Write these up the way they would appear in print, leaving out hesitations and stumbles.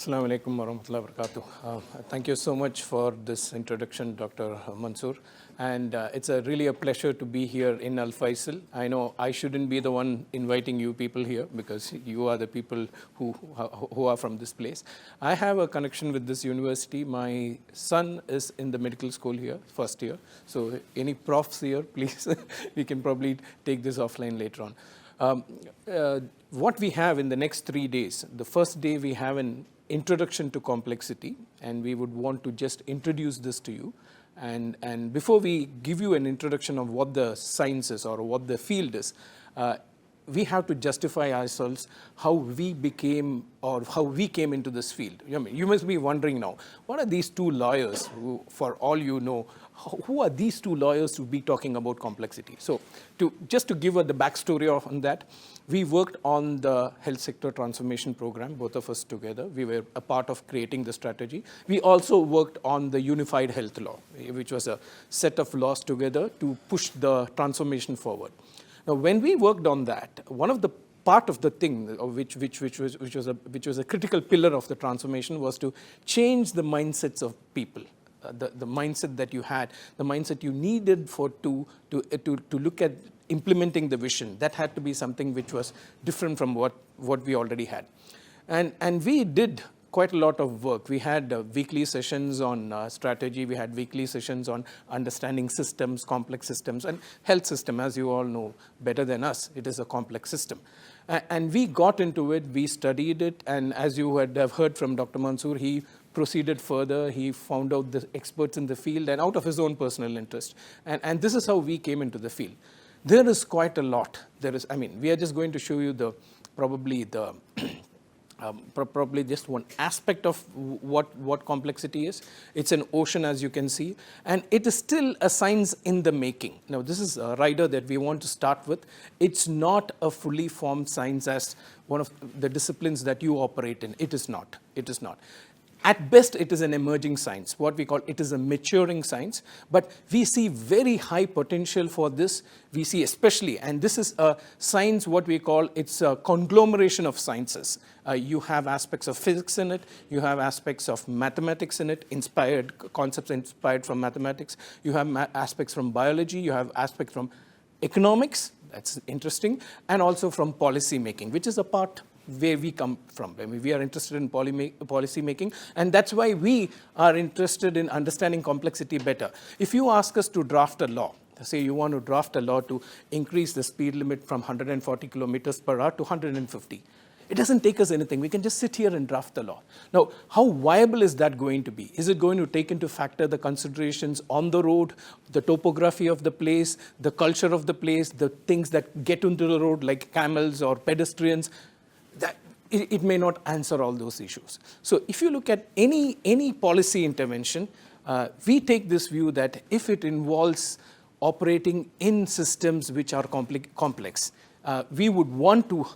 Assalamu alaikum warahmatullahi wabarakatuh. Thank you so much for this introduction, Dr. Mansoor. And it's really a pleasure to be here in Al Faisal. I know I shouldn't be the one inviting you people here because you are the people who are from this place. I have a connection with this university. My son is in the medical school here, first year. So any profs here, please, we can probably take this offline later on. What we have in the next 3 days, the first day we have an introduction to complexity, and we would want to just introduce this to you. And before we give you an introduction of what the science is or what the field is, we have to justify ourselves how we became or how we came into this field. You must be wondering now, what are these two lawyers who, for all you know, who are these two lawyers to be talking about complexity? So just to give the backstory on that, we worked on the health sector transformation program, both of us together. We were a part of creating the strategy. We also worked on the unified health law, which was a set of laws together to push the transformation forward. Now, when we worked on that, one of the part of the thing which was a critical pillar of the transformation was to change the mindsets of people. The mindset that you had, the mindset you needed to look at implementing the vision, that had to be something which was different from what we already had. And we did quite a lot of work. We had weekly sessions on strategy. We had weekly sessions on understanding systems, complex systems, and health system, as you all know better than us, it is a complex system. And we got into it, we studied it, and as you would have heard from Dr. Mansoor, he proceeded further. He found out the experts in the field and out of his own personal interest. And this is how we came into the field. There is quite a lot. We are just going to show you probably just one aspect of what complexity is. It's an ocean, as you can see, and it is still a science in the making. Now, this is a rider that we want to start with. It's not a fully formed science as one of the disciplines that you operate in. It is not. It is not. At best, it is an emerging science. What we call it is a maturing science, but we see very high potential for this. We see especially, and this is a science, what we call, it's a conglomeration of sciences. You have aspects of physics in it, you have aspects of mathematics in it, concepts inspired from mathematics, you have aspects from biology, you have aspects from economics, that's interesting, and also from policy making, which is a part where we come from. We are interested in policy making, and that's why we are interested in understanding complexity better. If you ask us to draft a law, say you want to draft a law to increase the speed limit from 140 kilometers per hour to 150, it doesn't take us anything. We can just sit here and draft the law. Now, how viable is that going to be? Is it going to take into factor the considerations on the road, the topography of the place, the culture of the place, the things that get into the road like camels or pedestrians? That it may not answer all those issues. So if you look at any policy intervention, we take this view that if it involves operating in systems which are complex, we would want to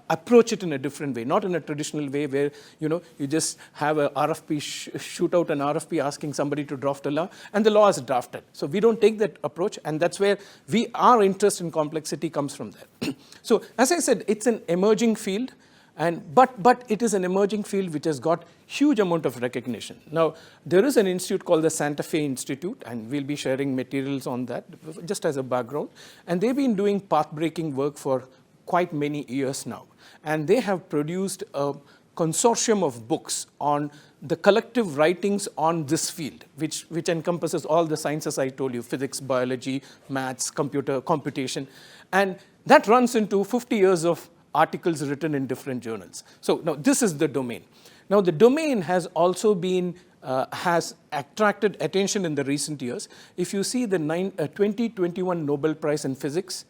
approach it in a different way, not in a traditional way where you just have a RFP, shoot out an RFP asking somebody to draft a law, and the law is drafted. So we don't take that approach, and that's where our interest in complexity comes from there. So as I said, it's an emerging field, but it is an emerging field which has got huge amount of recognition. Now, there is an institute called the Santa Fe Institute, and we'll be sharing materials on that just as a background. And they've been doing path-breaking work for quite many years now. And they have produced a consortium of books on the collective writings on this field, which encompasses all the sciences I told you, physics, biology, maths, computation. And that runs into 50 years of articles written in different journals. So now this is the domain. Now the domain has also been, has attracted attention in the recent years. If you see the 2021 Nobel Prize in Physics,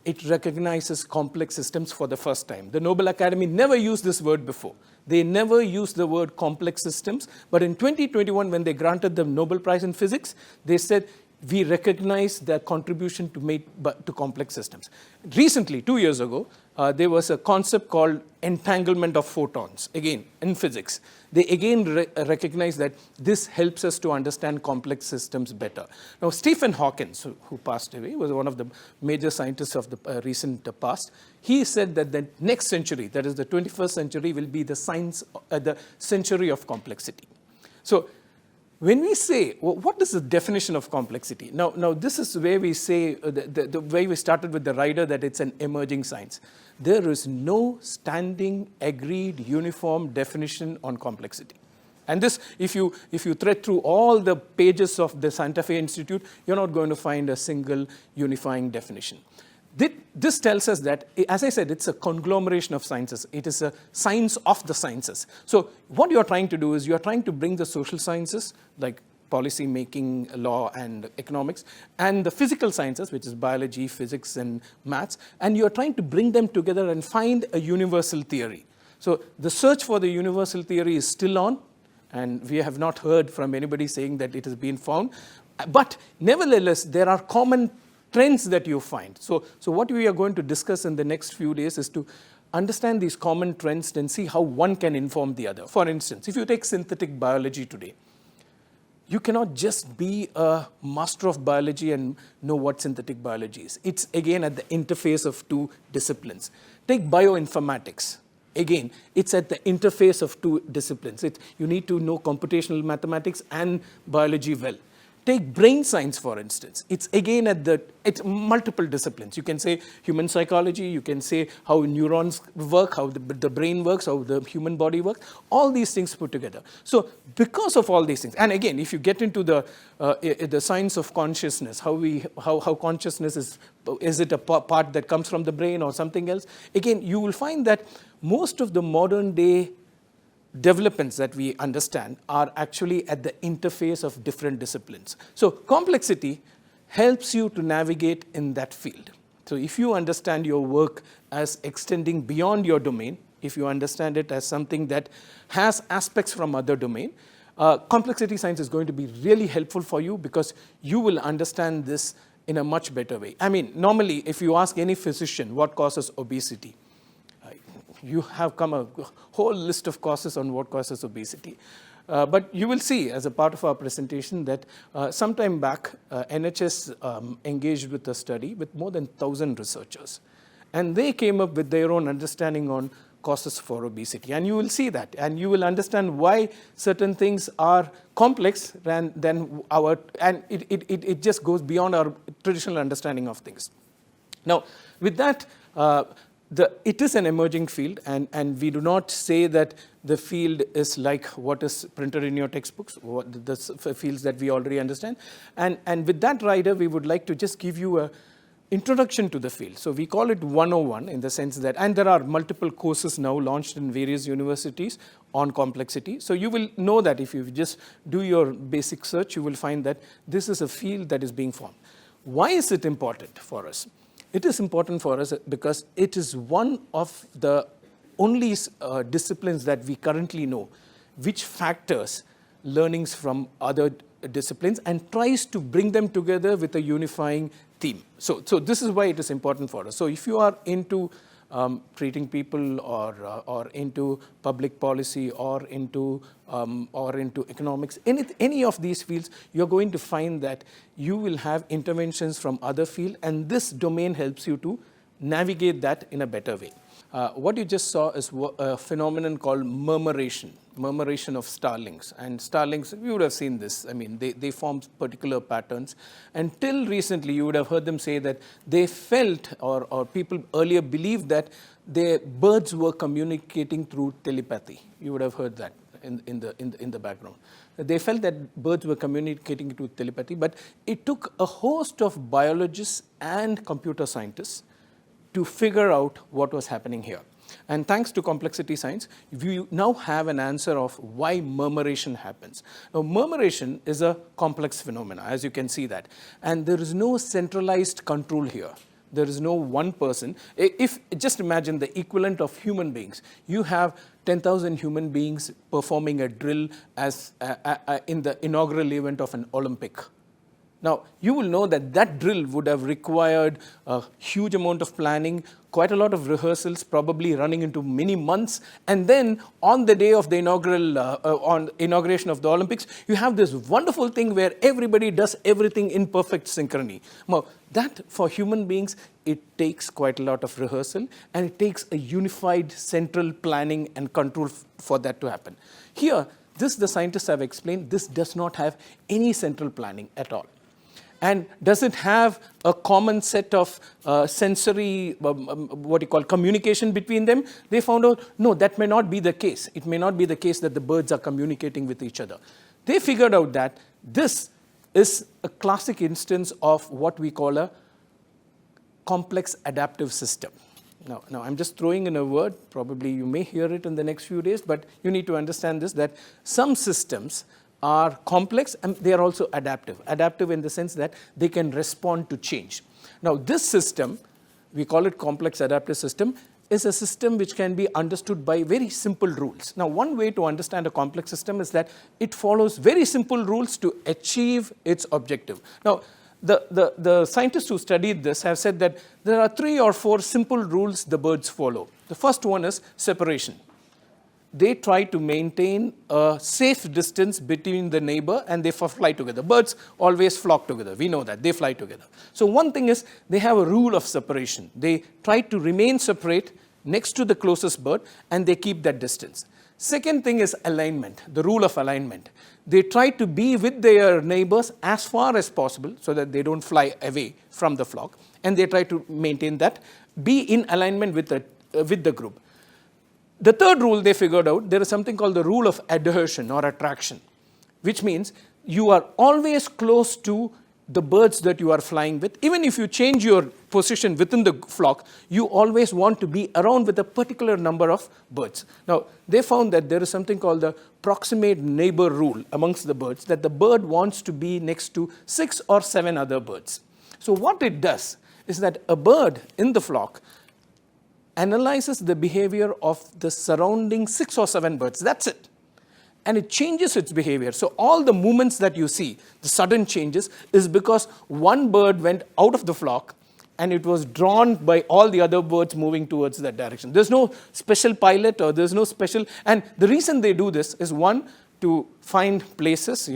it recognizes complex systems for the first time. The Nobel Academy never used this word before. They never used the word complex systems, but in 2021, when they granted the Nobel Prize in Physics, they said, we recognize their contribution to complex systems. Recently, 2 years ago, there was a concept called entanglement of photons, again, in physics. They again recognize that this helps us to understand complex systems better. Now, Stephen Hawking, who passed away, was one of the major scientists of the recent past. He said that the next century, that is the 21st century, will be the century of complexity. So, when we say, well, what is the definition of complexity? Now this is where we say, the way we started with the rider, that it's an emerging science. There is no standing, agreed, uniform definition on complexity. And this, if you thread through all the pages of the Santa Fe Institute, you're not going to find a single unifying definition. This tells us that, as I said, it's a conglomeration of sciences. It is a science of the sciences. So what you're trying to do is you're trying to bring the social sciences, like policy making, law, and economics, and the physical sciences, which is biology, physics, and maths, and you're trying to bring them together and find a universal theory. So the search for the universal theory is still on, and we have not heard from anybody saying that it has been found. But nevertheless, there are common trends that you find. So what we are going to discuss in the next few days is to understand these common trends and see how one can inform the other. For instance, if you take synthetic biology today, you cannot just be a master of biology and know what synthetic biology is. It's, again, at the interface of two disciplines. Take bioinformatics. Again, it's at the interface of two disciplines. You need to know computational mathematics and biology well. Take brain science, for instance. It's again it's multiple disciplines. You can say human psychology, you can say how neurons work, how the brain works, how the human body works, all these things put together. So because of all these things, and again, if you get into the science of consciousness, how consciousness is it a part that comes from the brain or something else? Again, you will find that most of the modern day developments that we understand are actually at the interface of different disciplines. So complexity helps you to navigate in that field. So if you understand your work as extending beyond your domain, if you understand it as something that has aspects from other domain, complexity science is going to be really helpful for you because you will understand this in a much better way. I mean, normally if you ask any physician what causes obesity, you have come a whole list of causes on what causes obesity. But you will see as a part of our presentation that sometime back, NHS engaged with a study with more than 1,000 researchers. And they came up with their own understanding on causes for obesity. And you will see that. And you will understand why certain things are complex than and it just goes beyond our traditional understanding of things. Now, with that, it is an emerging field, and we do not say that the field is like what is printed in your textbooks, the fields that we already understand. And with that rider, we would like to just give you an introduction to the field. So we call it 101 in the sense that, and there are multiple courses now launched in various universities on complexity. So you will know that if you just do your basic search, you will find that this is a field that is being formed. Why is it important for us? It is important for us because it is one of the only disciplines that we currently know which factors learnings from other disciplines and tries to bring them together with a unifying theme. So this is why it is important for us. So if you are into treating people or into public policy or into economics, any of these fields, you're going to find that you will have interventions from other fields, and this domain helps you to navigate that in a better way. What you just saw is a phenomenon called murmuration of starlings. And starlings, you would have seen this. I mean, they form particular patterns. Until recently, you would have heard them say that they felt, or people earlier believed that their birds were communicating through telepathy. You would have heard that in the background. They felt that birds were communicating through telepathy, but it took a host of biologists and computer scientists to figure out what was happening here. And thanks to complexity science, we now have an answer of why murmuration happens. Now, murmuration is a complex phenomenon, as you can see that. And there is no centralized control here. There is no one person. If just imagine the equivalent of human beings. You have 10,000 human beings performing a drill as in the inaugural event of an Olympic. Now, you will know that that drill would have required a huge amount of planning, quite a lot of rehearsals, probably running into many months. And then on the day of the inauguration of the Olympics, you have this wonderful thing where everybody does everything in perfect synchrony. Now, that for human beings, it takes quite a lot of rehearsal, and it takes a unified central planning and control for that to happen. Here, the scientists have explained, this does not have any central planning at all. And does it have a common set of sensory, what you call communication between them? They found out, no, that may not be the case. It may not be the case that the birds are communicating with each other. They figured out that this is a classic instance of what we call a complex adaptive system. Now, I'm just throwing in a word. Probably you may hear it in the next few days, but you need to understand this, that some systems are complex and they are also adaptive. Adaptive in the sense that they can respond to change. Now, this system, we call it complex adaptive system, is a system which can be understood by very simple rules. Now, one way to understand a complex system is that it follows very simple rules to achieve its objective. Now, the scientists who studied this have said that there are 3 or 4 simple rules the birds follow. The first one is separation. They try to maintain a safe distance between the neighbor and they fly together. Birds always flock together. We know that. They fly together. So one thing is they have a rule of separation. They try to remain separate next to the closest bird and they keep that distance. Second thing is alignment, the rule of alignment. They try to be with their neighbors as far as possible so that they don't fly away from the flock, and they try to maintain that, be in alignment with the group. The third rule they figured out, there is something called the rule of adhesion or attraction, which means you are always close to the birds that you are flying with. Even if you change your position within the flock, you always want to be around with a particular number of birds. Now, they found that there is something called the proximate neighbor rule amongst the birds, that the bird wants to be next to 6 or 7 other birds. So what it does is that a bird in the flock analyzes the behavior of the surrounding 6 or 7 birds. That's it. And it changes its behavior. So all the movements that you see, the sudden changes, is because one bird went out of the flock and it was drawn by all the other birds moving towards that direction. There's no special pilot or there's no special, and the reason they do this is, one, to find places,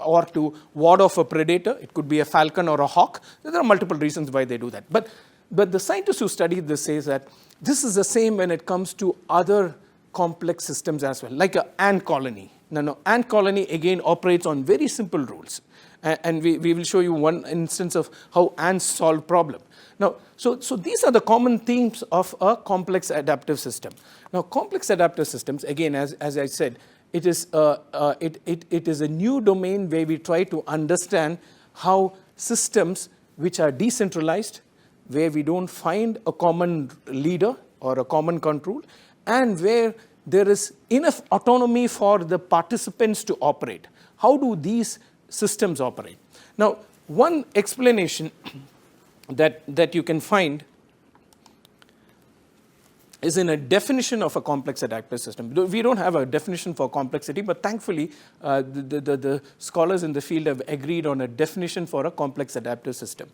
or to ward off a predator. It could be a falcon or a hawk. There are multiple reasons why they do that. But the scientists who studied this say that this is the same when it comes to other complex systems as well, like an ant colony. Now, ant colony again operates on very simple rules. And we will show you one instance of how ants solve problem. Now, so these are the common themes of a complex adaptive system. Now, complex adaptive systems, again, as I said, it is a new domain where we try to understand how systems which are decentralized, where we don't find a common leader or a common control, and where there is enough autonomy for the participants to operate. How do these systems operate? Now, one explanation that you can find is in a definition of a complex adaptive system. We don't have a definition for complexity, but thankfully the scholars in the field have agreed on a definition for a complex adaptive system.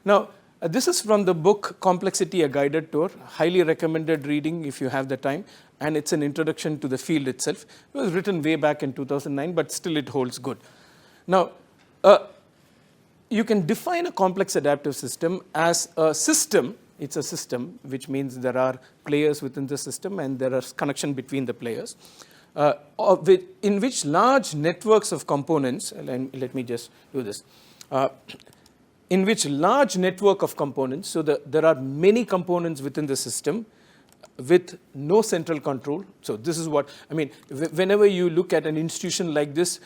Now, this is from the book Complexity, A Guided Tour. Highly recommended reading if you have the time. And it's an introduction to the field itself. It was written way back in 2009, but still it holds good. Now, you can define a complex adaptive system as a system. It's a system, which means there are players within the system and there are connection between the players, in which large networks of components, and let me just do this, in which large network of components, so there are many components within the system with no central control. So this is what, I mean, whenever you look at an institution like this,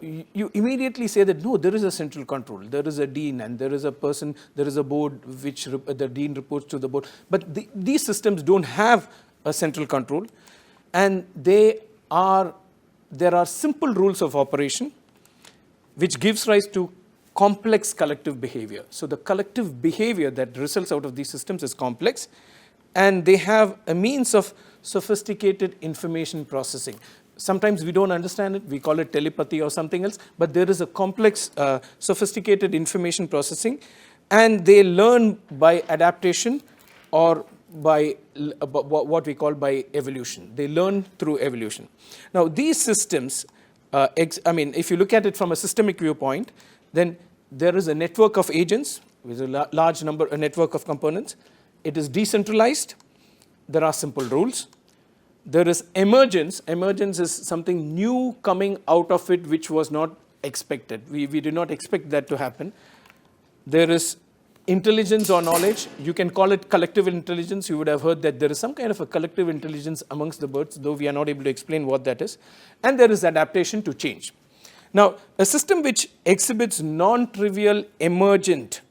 you immediately say that, no, there is a central control. There is a dean and there is a person, there is a board which the dean reports to the board. But these systems don't have a central control, and there are simple rules of operation which gives rise to complex collective behavior. So the collective behavior that results out of these systems is complex, and they have a means of sophisticated information processing. Sometimes we don't understand it, we call it telepathy or something else, but there is a complex, sophisticated information processing, and they learn by adaptation or by what we call by evolution. They learn through evolution. Now, these systems, if you look at it from a systemic viewpoint, then there is a network of agents with a large number, a network of components. It is decentralized. There are simple rules. There is emergence. Emergence is something new coming out of it which was not expected. We did not expect that to happen. There is intelligence or knowledge. You can call it collective intelligence. You would have heard that there is some kind of a collective intelligence amongst the birds, though we are not able to explain what that is. And there is adaptation to change. Now, a system which exhibits non-trivial, emergent,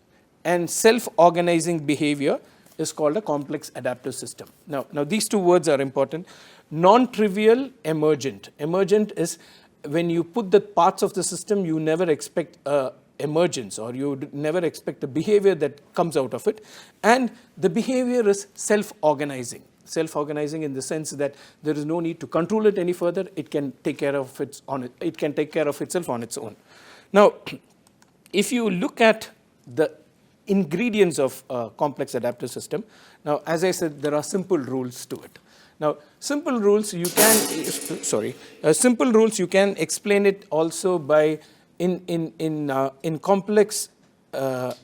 and self-organizing behavior is called a complex adaptive system. Now these two words are important. Non-trivial, emergent. Emergent is when you put the parts of the system, you never expect emergence, or you never expect the behavior that comes out of it. And the behavior is self-organizing. Self-organizing in the sense that there is no need to control it any further. It can take care of it can take care of itself on its own. Now, if you look at the ingredients of a complex adaptive system, now as I said, there are simple rules to it. Now, simple rules you can explain it also by in complex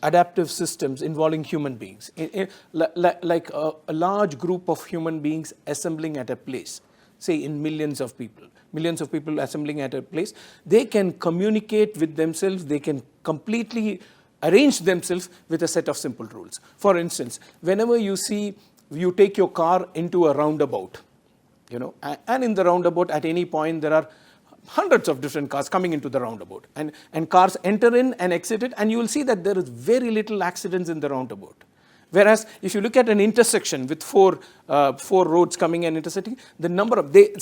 adaptive systems involving human beings, like a large group of human beings assembling at a place, say in millions of people assembling at a place. They can communicate with themselves. They can completely arrange themselves with a set of simple rules. For instance, whenever you take your car into a roundabout, and in the roundabout at any point there are hundreds of different cars coming into the roundabout, and cars enter in and exit it, and you will see that there is very little accidents in the roundabout. Whereas if you look at an intersection with four roads coming and intersecting, the number of they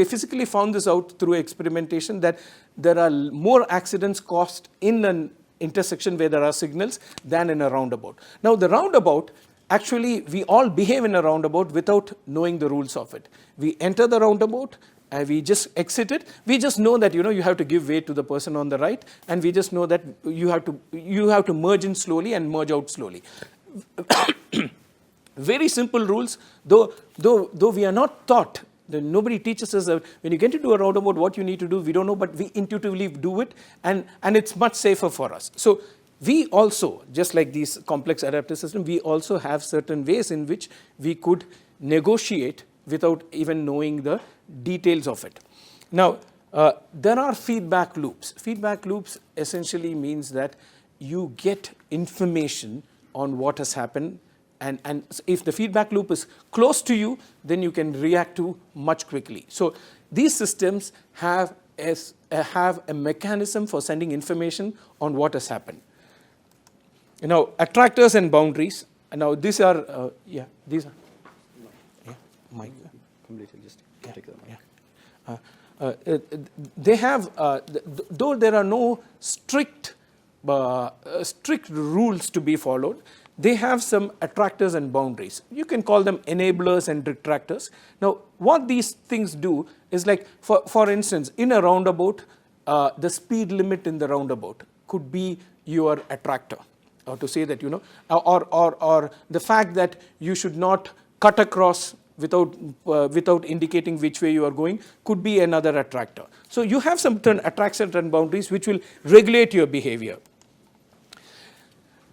physically found this out through experimentation, that there are more accidents caused in an intersection where there are signals than in a roundabout. Now, the roundabout, actually we all behave in a roundabout without knowing the rules of it. We enter the roundabout, we just exit it. We just know that you have to give way to the person on the right, and we just know that you have to merge in slowly and merge out slowly. Very simple rules, though we are not taught. Nobody teaches us that when you get into a roundabout, what you need to do, we don't know, but we intuitively do it, and it's much safer for us. So we also, just like these complex adaptive systems, we also have certain ways in which we could negotiate without even knowing the details of it. Now, there are feedback loops. Feedback loops essentially means that you get information on what has happened, and if the feedback loop is close to you, then you can react to much quickly. So these systems have a mechanism for sending information on what has happened. Attractors and boundaries. Now these are Mike. Completely, just take that. They have, though there are no strict rules to be followed, they have some attractors and boundaries. You can call them enablers and detractors. Now, what these things do is, like, for instance, in a roundabout, the speed limit in the roundabout could be your attractor, or to say that, or the fact that you should not cut across without indicating which way you are going could be another attractor. So you have some attractors and boundaries which will regulate your behavior.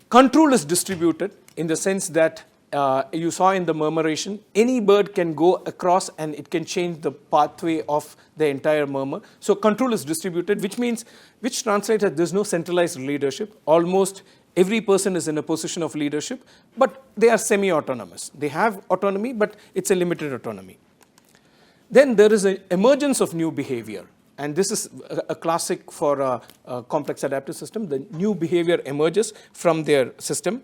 Control is distributed in the sense that you saw in the murmuration, any bird can go across and it can change the pathway of the entire murmur. So control is distributed, which translates that there's no centralized leadership. Almost every person is in a position of leadership, but they are semi-autonomous. They have autonomy, but it's a limited autonomy. Then there is an emergence of new behavior. And this is a classic for a complex adaptive system. The new behavior emerges from their system.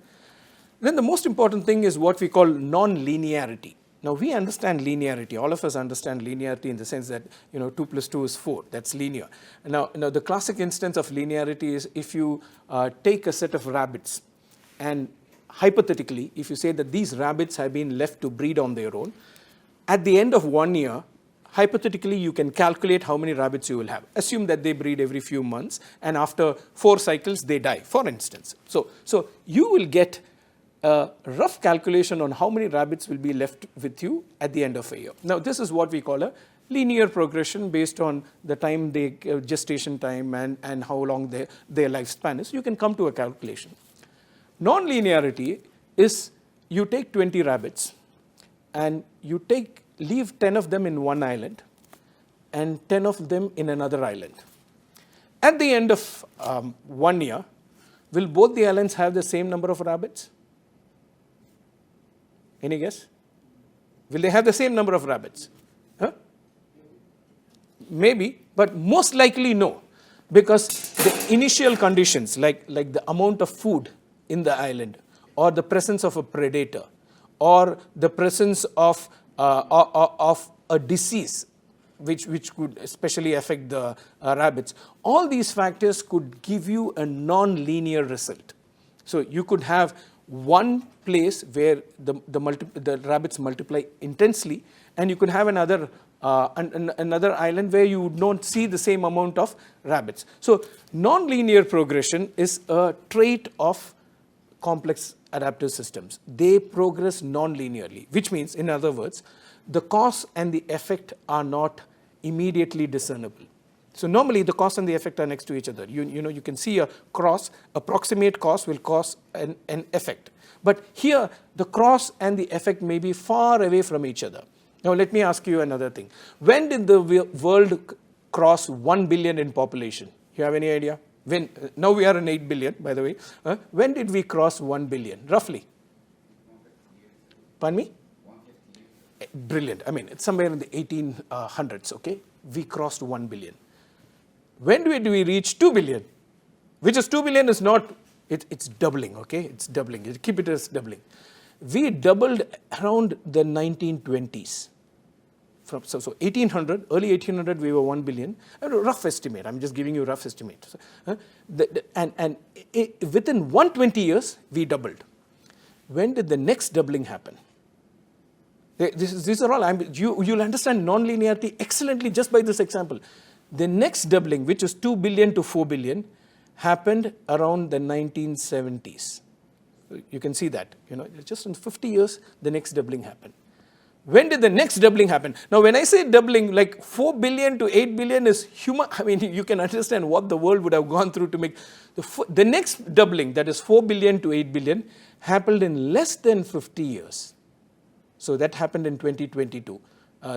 Then the most important thing is what we call non-linearity. Now, we understand linearity. All of us understand linearity in the sense that 2 + 2 is 4. That's linear. Now, the classic instance of linearity is if you take a set of rabbits, and hypothetically, if you say that these rabbits have been left to breed on their own, at the end of 1 year, hypothetically, you can calculate how many rabbits you will have. Assume that they breed every few months, and after 4 cycles, they die, for instance. So you will get a rough calculation on how many rabbits will be left with you at the end of a year. Now, this is what we call a linear progression based on the time gestation time and how long their lifespan is. You can come to a calculation. Non-linearity is you take 20 rabbits and you leave 10 of them in one island and 10 of them in another island. At the end of 1 year, will both the islands have the same number of rabbits? Any guess? Will they have the same number of rabbits? Huh? Maybe, but most likely no, because the initial conditions like the amount of food in the island, or the presence of a predator, or the presence of a disease which could especially affect the rabbits, all these factors could give you a non-linear result. So you could have one place where the rabbits multiply intensely, and you could have another island where you would not see the same amount of rabbits. So non-linear progression is a trait of complex adaptive systems. They progress non-linearly, which means, in other words, the cause and the effect are not immediately discernible. So normally the cause and the effect are next to each other. You can see a cross, approximate cause will cause an effect. But here the cause and the effect may be far away from each other. Now let me ask you another thing. When did the world cross 1 billion in population? You have any idea? When? Now we are in 8 billion, by the way. When did we cross 1 billion, roughly? Pardon me? Brilliant. I mean, it's somewhere in the 1800s, okay? We crossed 1 billion. When did we reach 2 billion? Which is 2 billion is not, it's doubling, okay? It's doubling. Keep it as doubling. We doubled around the 1920s. So 1800, early 1800, we were 1 billion. A rough estimate. I'm just giving you a rough estimate. Within 120 years, we doubled. When did the next doubling happen? These are all, you'll understand non-linearity excellently just by this example. The next doubling, which is 2 billion to 4 billion, happened around the 1970s. You can see that, just in 50 years, the next doubling happened. When did the next doubling happen? Now, when I say doubling, like 4 billion to 8 billion is human. I mean, you can understand what the world would have gone through to make. The next doubling, that is 4 billion to 8 billion, happened in less than 50 years. So that happened in 2022.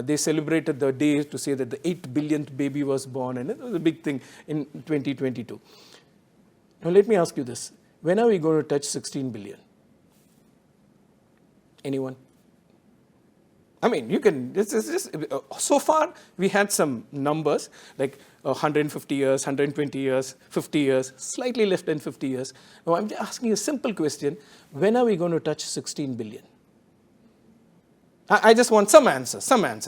They celebrated the day to say that the 8 billionth baby was born, and it was a big thing in 2022. Now, let me ask you this. When are we going to touch 16 billion? Anyone? I mean, you can, so far we had some numbers like 150 years, 120 years, 50 years, slightly less than 50 years. Now I'm asking a simple question. When are we going to touch 16 billion? I just want some answer.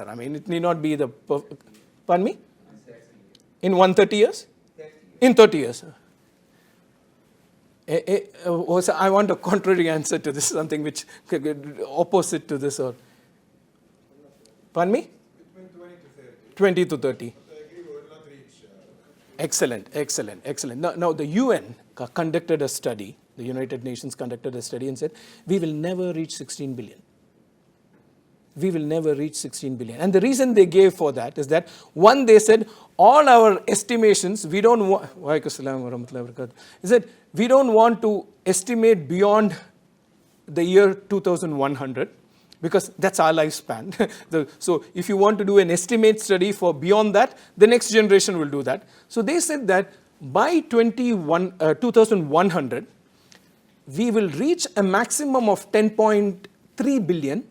I mean, it need not be the perfect. Pardon me? In 130 years? In 30 years. I want a contrary answer to this, something which opposite to this. Or pardon me? Between 20 to 30. 20 to 30. But I agree we will not reach. Excellent. Now the UN conducted a study, the United Nations conducted a study and said, we will never reach 16 billion. We will never reach 16 billion. And the reason they gave for that is that, one, they said, all our estimations, we don't want, is that we don't want to estimate beyond the year 2100, because that's our lifespan. So if you want to do an estimate study for beyond that, the next generation will do that. So they said that by 2100, we will reach a maximum of 10.3 billion,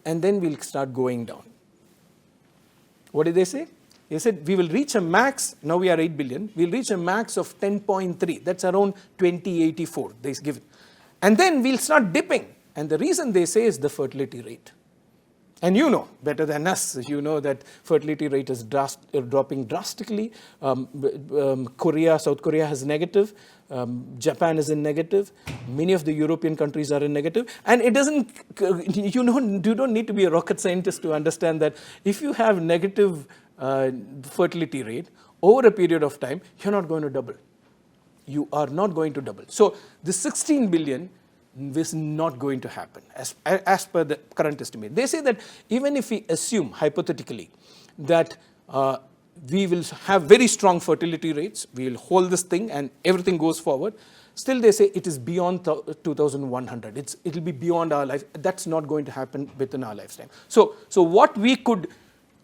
and then we'll start going down. What did they say? They said we will reach a max, now we are 8 billion, we'll reach a max of 10.3. That's around 2084, they give it. And then we'll start dipping. And the reason they say is the fertility rate. And you know better than us, you know that fertility rate is dropping drastically. South Korea has negative. Japan is in negative. Many of the European countries are in negative. And it doesn't, you don't need to be a rocket scientist to understand that if you have negative fertility rate over a period of time, you're not going to double. You are not going to double. So the 16 billion is not going to happen as per the current estimate. They say that even if we assume hypothetically that we will have very strong fertility rates, we will hold this thing and everything goes forward, still they say it is beyond 2100. It will be beyond our life. That's not going to happen within our lifetime. So what we could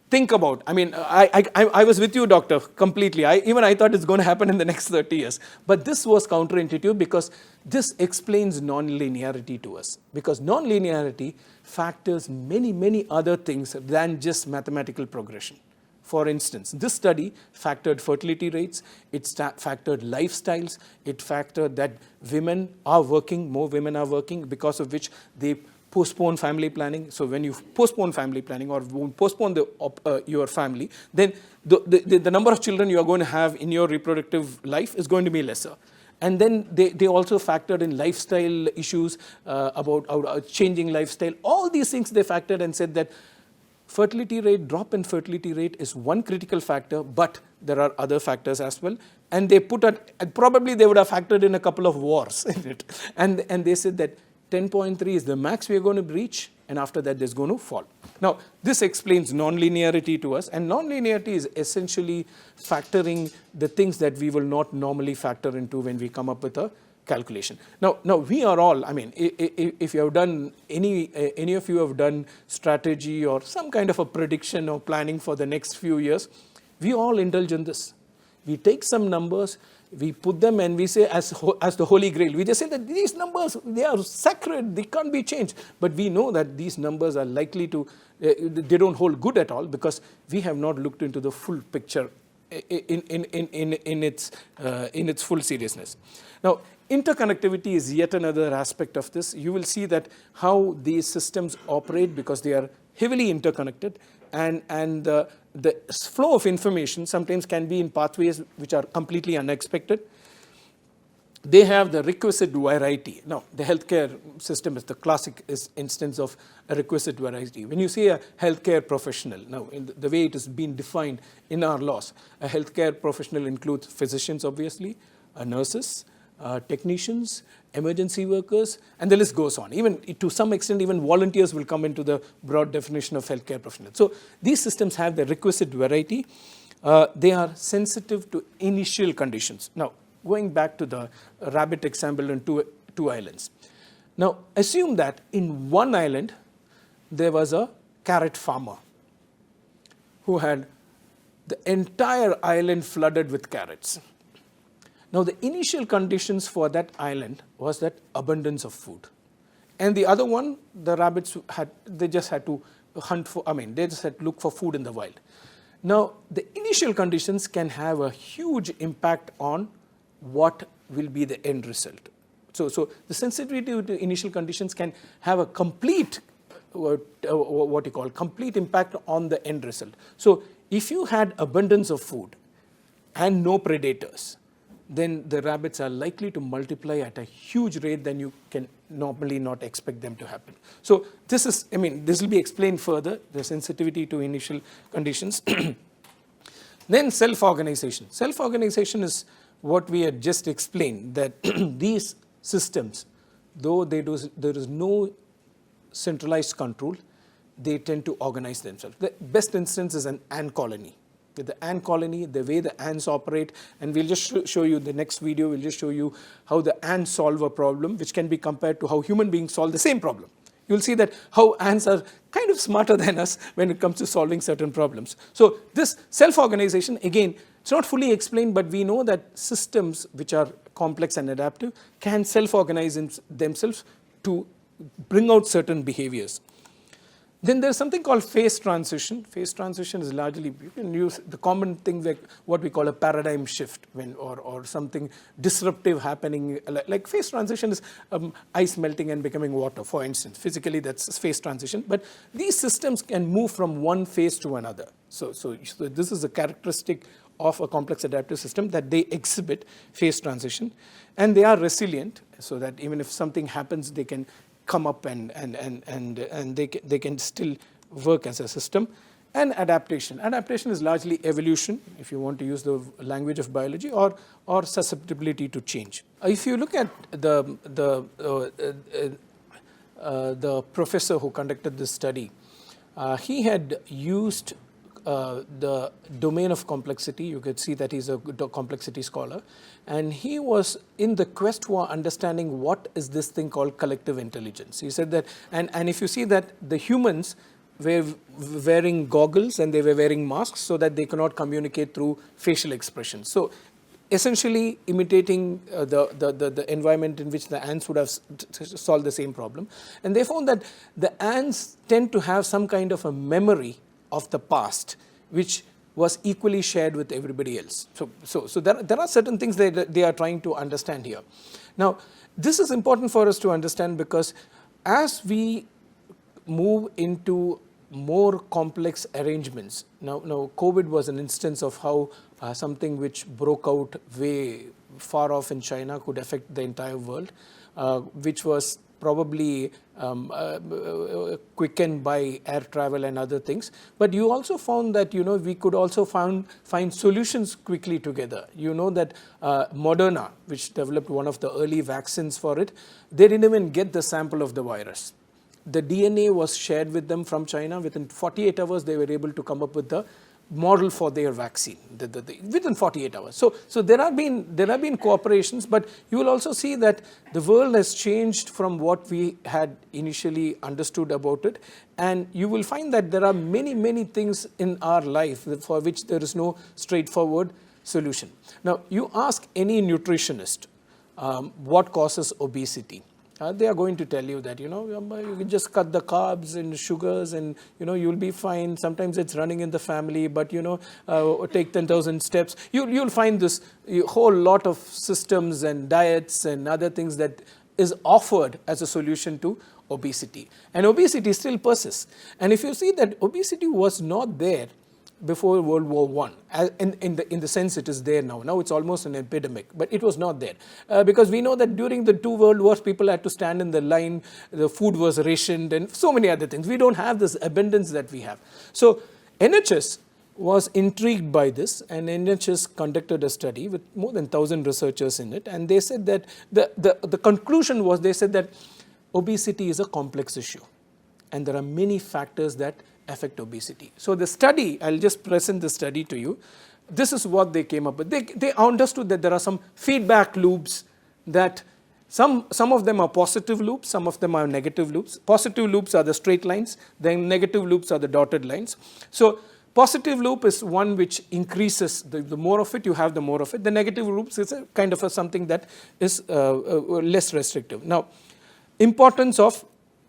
think about, I mean, I was with you, doctor, completely. Even I thought it's going to happen in the next 30 years. But this was counterintuitive because this explains non-linearity to us. Because non-linearity factors many, many other things than just mathematical progression. For instance, this study factored fertility rates, it factored lifestyles, it factored that women are working, more women are working, because of which they postpone family planning. So when you postpone family planning or postpone your family, then the number of children you are going to have in your reproductive life is going to be lesser. And then they also factored in lifestyle issues about changing lifestyle. All these things they factored and said that fertility rate, drop in fertility rate is one critical factor, but there are other factors as well. And they probably they would have factored in a couple of wars in it. And they said that 10.3 is the max we are going to reach, and after that there's going to fall. Now, this explains non-linearity to us, and non-linearity is essentially factoring the things that we will not normally factor into when we come up with a calculation. Now we are all, I mean, if you have done, any of you have done strategy or some kind of a prediction or planning for the next few years, we all indulge in this. We take some numbers, we put them and we say as the Holy Grail. We just say that these numbers, they are sacred, they can't be changed. But we know that these numbers are likely to, they don't hold good at all because we have not looked into the full picture in its full seriousness. Now, interconnectivity is yet another aspect of this. You will see that how these systems operate because they are heavily interconnected, and the flow of information sometimes can be in pathways which are completely unexpected. They have the requisite variety. Now, the healthcare system is the classic instance of a requisite variety. When you say a healthcare professional, now in the way it has been defined in our laws, a healthcare professional includes physicians, obviously, nurses, technicians, emergency workers, and the list goes on. Even to some extent, even volunteers will come into the broad definition of healthcare professionals. So these systems have the requisite variety. They are sensitive to initial conditions. Now, going back to the rabbit example in two islands. Now, assume that in one island, there was a carrot farmer who had the entire island flooded with carrots. Now, the initial conditions for that island was that abundance of food. And the other one, the rabbits they just had to hunt for, they just had to look for food in the wild. Now, the initial conditions can have a huge impact on what will be the end result. So the sensitivity to initial conditions can have a complete, complete impact on the end result. So if you had abundance of food and no predators, then the rabbits are likely to multiply at a huge rate than you can normally not expect them to happen. So this is, this will be explained further, the sensitivity to initial conditions. Then self-organization. Self-organization is what we had just explained, that these systems, though there is no centralized control, they tend to organize themselves. The best instance is an ant colony. With the ant colony, the way the ants operate, and we'll just show you the next video, we'll just show you how the ants solve a problem, which can be compared to how human beings solve the same problem. You'll see that how ants are kind of smarter than us when it comes to solving certain problems. So this self-organization, again, it's not fully explained, but we know that systems which are complex and adaptive can self-organize themselves to bring out certain behaviors. Then there's something called phase transition. Phase transition is largely, you can use the common thing like what we call a paradigm shift or something disruptive happening. Like phase transition is ice melting and becoming water, for instance. Physically, that's phase transition. But these systems can move from one phase to another. So this is a characteristic of a complex adaptive system, that they exhibit phase transition. And they are resilient, so that even if something happens, they can come up and they can still work as a system. And adaptation. Adaptation is largely evolution, if you want to use the language of biology, or susceptibility to change. If you look at the professor who conducted this study, he had used the domain of complexity. You could see that he's a complexity scholar. And he was in the quest for understanding what is this thing called collective intelligence. He said that, and if you see that the humans were wearing goggles and they were wearing masks so that they cannot communicate through facial expressions. So essentially imitating the environment in which the ants would have solved the same problem. And they found that the ants tend to have some kind of a memory of the past, which was equally shared with everybody else. So there are certain things that they are trying to understand here. Now, this is important for us to understand, because as we move into more complex arrangements, now COVID was an instance of how something which broke out way far off in China could affect the entire world, which was probably quickened by air travel and other things. But you also found that, we could also find solutions quickly together. You know that Moderna, which developed one of the early vaccines for it, they didn't even get the sample of the virus. The DNA was shared with them from China. Within 48 hours, they were able to come up with the model for their vaccine within 48 hours. So there have been cooperations, but you will also see that the world has changed from what we had initially understood about it, and you will find that there are many things in our life for which there is no straightforward solution. Now, you ask any nutritionist what causes obesity. They are going to tell you that, you can just cut the carbs and sugars and, you'll be fine. Sometimes it's running in the family, but, take 10,000 steps. You'll find this whole lot of systems and diets and other things that is offered as a solution to obesity. And obesity still persists. And if you see that obesity was not there before World War I, in the sense it is there now. Now it's almost an epidemic, but it was not there. Because we know that during the 2 world wars, people had to stand in the line, the food was rationed, and so many other things. We don't have this abundance that we have. So NHS was intrigued by this, and NHS conducted a study with more than 1,000 researchers in it, and they said that the conclusion was, they said that obesity is a complex issue, and there are many factors that affect obesity. So the study, I'll just present the study to you. This is what they came up with. They understood that there are some feedback loops, that some of them are positive loops, some of them are negative loops. Positive loops are the straight lines, then negative loops are the dotted lines. So positive loop is one which increases, the more of it you have, the more of it. The negative loops is a kind of something that is less restrictive. Now, importance of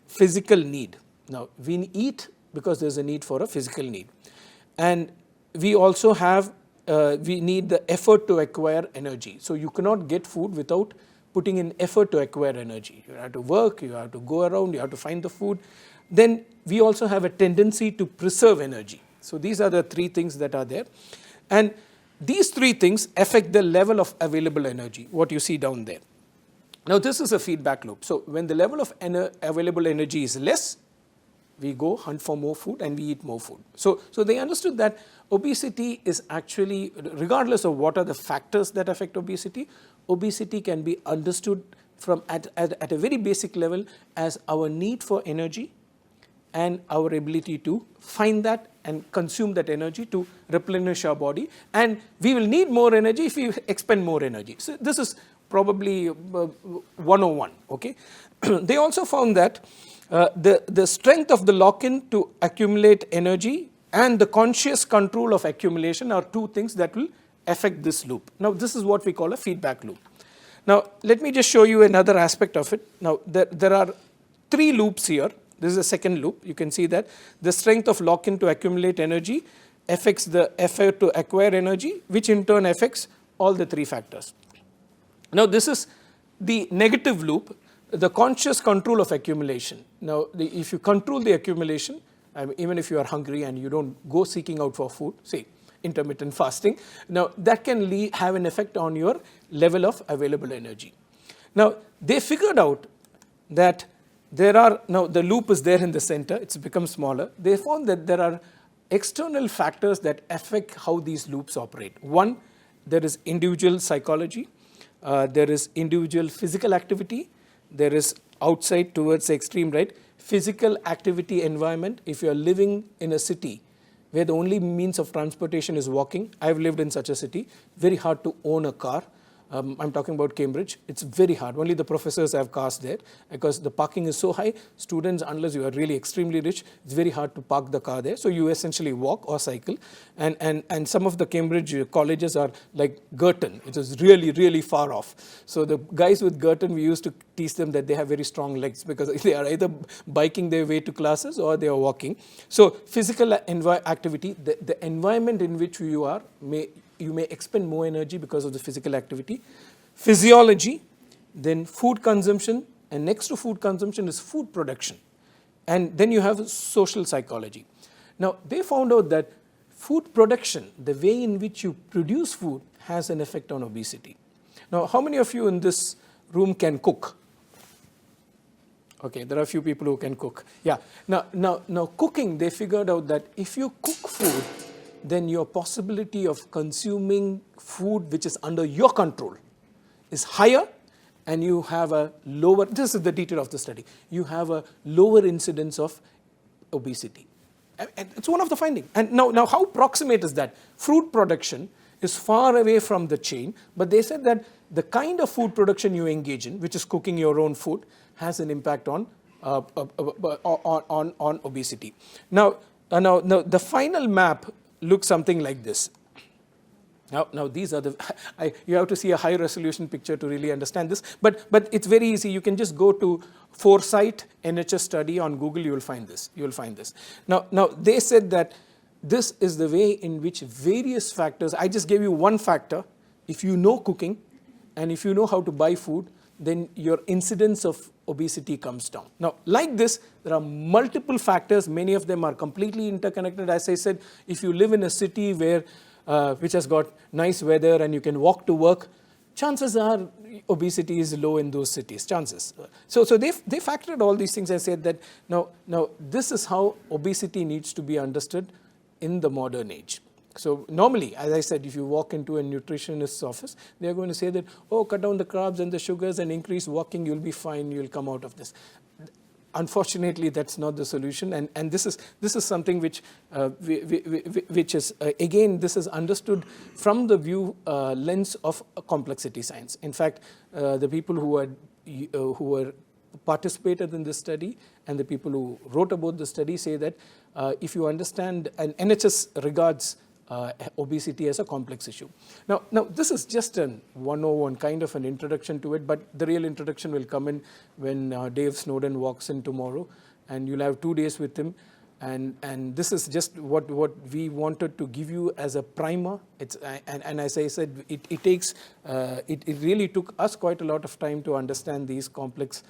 physical need. Now, we eat because there's a need for a physical need. And we also have, we need the effort to acquire energy. So you cannot get food without putting in effort to acquire energy. You have to work, you have to go around, you have to find the food. Then we also have a tendency to preserve energy. So these are the 3 things that are there. And these 3 things affect the level of available energy, what you see down there. Now this is a feedback loop. So when the level of available energy is less, we go hunt for more food and we eat more food. So they understood that obesity is actually, regardless of what are the factors that affect obesity, obesity can be understood from at a very basic level as our need for energy and our ability to find that and consume that energy to replenish our body. And we will need more energy if we expend more energy. So this is probably 101, okay? They also found that the strength of the lock-in to accumulate energy and the conscious control of accumulation are 2 things that will affect this loop. Now, this is what we call a feedback loop. Now, let me just show you another aspect of it. Now, there are 3 loops here. This is the second loop. You can see that the strength of lock-in to accumulate energy affects the effort to acquire energy, which in turn affects all the three factors. Now, this is the negative loop, the conscious control of accumulation. Now, if you control the accumulation, even if you are hungry and you don't go seeking out for food, say intermittent fasting, now that can have an effect on your level of available energy. Now, they figured out that now the loop is there in the center, it's become smaller. They found that there are external factors that affect how these loops operate. One, there is individual psychology, there is individual physical activity, there is outside towards the extreme right, physical activity environment. If you are living in a city where the only means of transportation is walking, I've lived in such a city, very hard to own a car. I'm talking about Cambridge. It's very hard. Only the professors have cars there because the parking is so high. Students, unless you are really extremely rich, it's very hard to park the car there. So you essentially walk or cycle. And some of the Cambridge colleges are like Girton. It is really, really far off. So the guys with Girton, we used to teach them that they have very strong legs because they are either biking their way to classes or they are walking. So physical activity, the environment in which you are you may expend more energy because of the physical activity. Physiology, then food consumption, and next to food consumption is food production. And then you have social psychology. Now, they found out that food production, the way in which you produce food, has an effect on obesity. Now, how many of you in this room can cook? Okay, there are a few people who can cook. Yeah. Now cooking, they figured out that if you cook food, then your possibility of consuming food which is under your control is higher, and you have a lower, this is the detail of the study, you have a lower incidence of obesity. And it's one of the findings. And now how proximate is that? Food production is far away from the chain, but they said that the kind of food production you engage in, which is cooking your own food, has an impact on obesity. Now the final map looks something like this. Now these are you have to see a high resolution picture to really understand this, but it's very easy. You can just go to Foresight NHS study on Google, you will find this. Now they said that this is the way in which various factors, I just gave you one factor. If you know cooking and if you know how to buy food, then your incidence of obesity comes down. Now, like this, there are multiple factors. Many of them are completely interconnected. As I said, if you live in a city which has got nice weather and you can walk to work, chances are obesity is low in those cities, chances. So they factored all these things and said that now this is how obesity needs to be understood in the modern age. So normally, as I said, if you walk into a nutritionist's office, they are going to say that, oh, cut down the carbs and the sugars and increase walking, you'll be fine, you'll come out of this. Unfortunately, that's not the solution, and this is something which is again, this is understood from the lens of complexity science. In fact, the people who were participated in this study and the people who wrote about the study say that if you understand, and NHS regards obesity as a complex issue. Now this is just a 101 kind of an introduction to it, but the real introduction will come in when Dave Snowden walks in tomorrow, and you'll have 2 days with him. And this is just what we wanted to give you as a primer. And as I said, it really took us quite a lot of time to understand these complex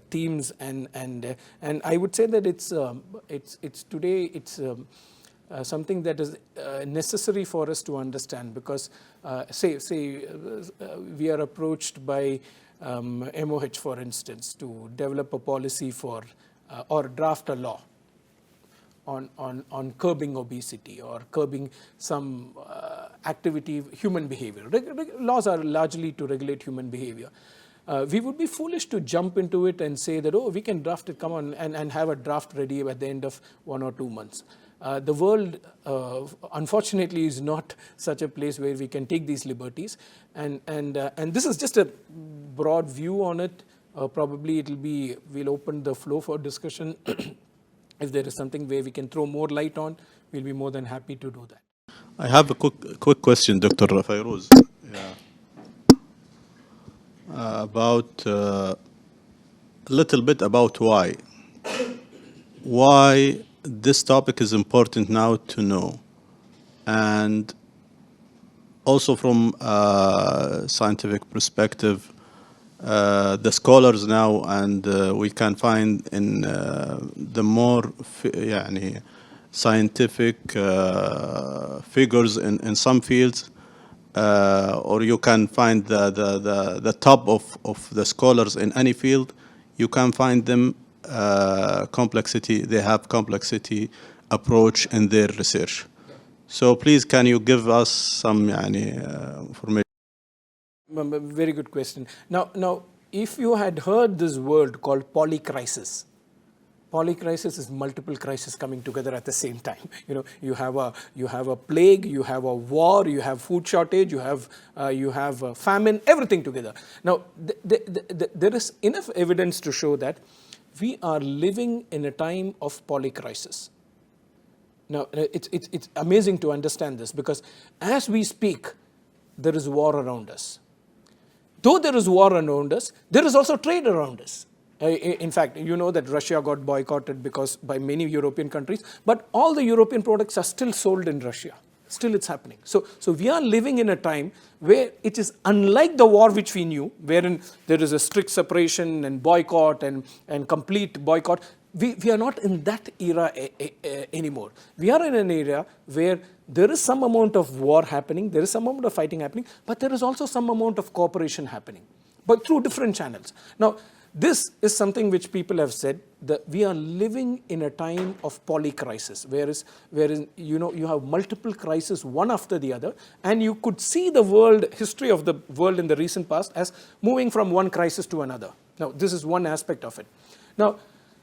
themes, and I would say that it's today something that is necessary for us to understand, because say we are approached by MOH, for instance, to develop a policy for or draft a law on curbing obesity or curbing some activity, human behavior. Laws are largely to regulate human behavior. We would be foolish to jump into it and say that, oh, we can draft it, come on, and have a draft ready at the end of 1 or 2 months. The world, unfortunately, is not such a place where we can take these liberties. And this is just a broad view on it. Probably we'll open the flow for discussion. If there is something where we can throw more light on, we'll be more than happy to do that. I have a quick question, Dr. Feroz. About a little bit about why. why this topic is important now to know, and also from a scientific perspective, the scholars now, and we can find in the more يعني scientific figures in some fields, or you can find the top of the scholars in any field, you can find them complexity. They have complexity approach in their research. So please, can you give us some information? Very good question. Now, if you had heard this word called polycrisis, polycrisis is multiple crises coming together at the same time. You know, you have a plague, you have a war, you have food shortage, you have a famine, everything together. Now, there is enough evidence to show that we are living in a time of polycrisis. Now, it's amazing to understand this, because as we speak, there is war around us. Though there is war around us, there is also trade around us. In fact, you know that Russia got boycotted by many European countries, but all the European products are still sold in Russia. Still it's happening. So we are living in a time where it is unlike the war which we knew, wherein there is a strict separation and boycott and complete boycott. We are not in that era anymore. We are in an era where there is some amount of war happening, there is some amount of fighting happening, but there is also some amount of cooperation happening, but through different channels. Now, this is something which people have said, that we are living in a time of polycrisis, wherein you have multiple crises one after the other, and you could see the history of the world in the recent past as moving from one crisis to another. Now, this is one aspect of it. Now,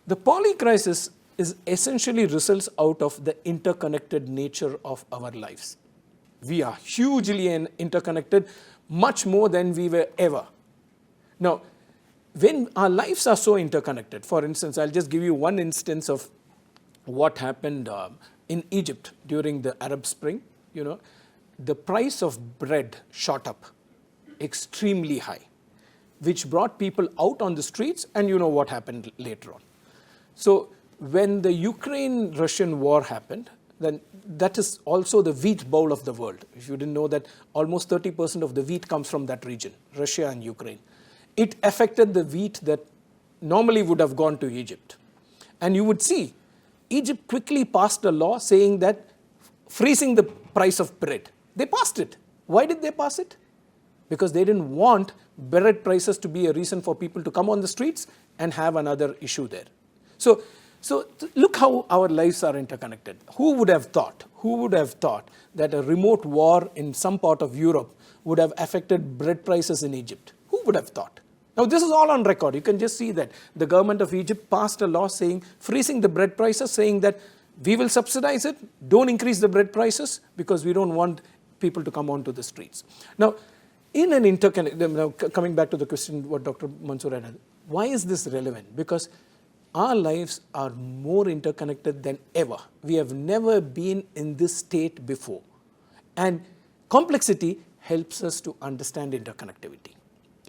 the polycrisis is essentially results out of the interconnected nature of our lives. We are hugely interconnected, much more than we were ever. Now, when our lives are so interconnected, for instance, I'll just give you one instance of what happened in Egypt during the Arab Spring. You know, the price of bread shot up extremely high, which brought people out on the streets, and you know what happened later on. So when the Ukraine-Russian war happened, then that is also the wheat bowl of the world. If you didn't know that, almost 30% of the wheat comes from that region, Russia and Ukraine. It affected the wheat that normally would have gone to Egypt. And you would see, Egypt quickly passed a law saying that freezing the price of bread. They passed it. Why did they pass it? Because they didn't want bread prices to be a reason for people to come on the streets and have another issue there. So look how our lives are interconnected. Who would have thought that a remote war in some part of Europe would have affected bread prices in Egypt? Who would have thought? Now, this is all on record. You can just see that the government of Egypt passed a law saying, freezing the bread prices, saying that we will subsidize it, don't increase the bread prices, because we don't want people to come onto the streets. Now, in an coming back to the question what Dr. Mansoor had, why is this relevant? Because our lives are more interconnected than ever. We have never been in this state before. And complexity helps us to understand interconnectivity.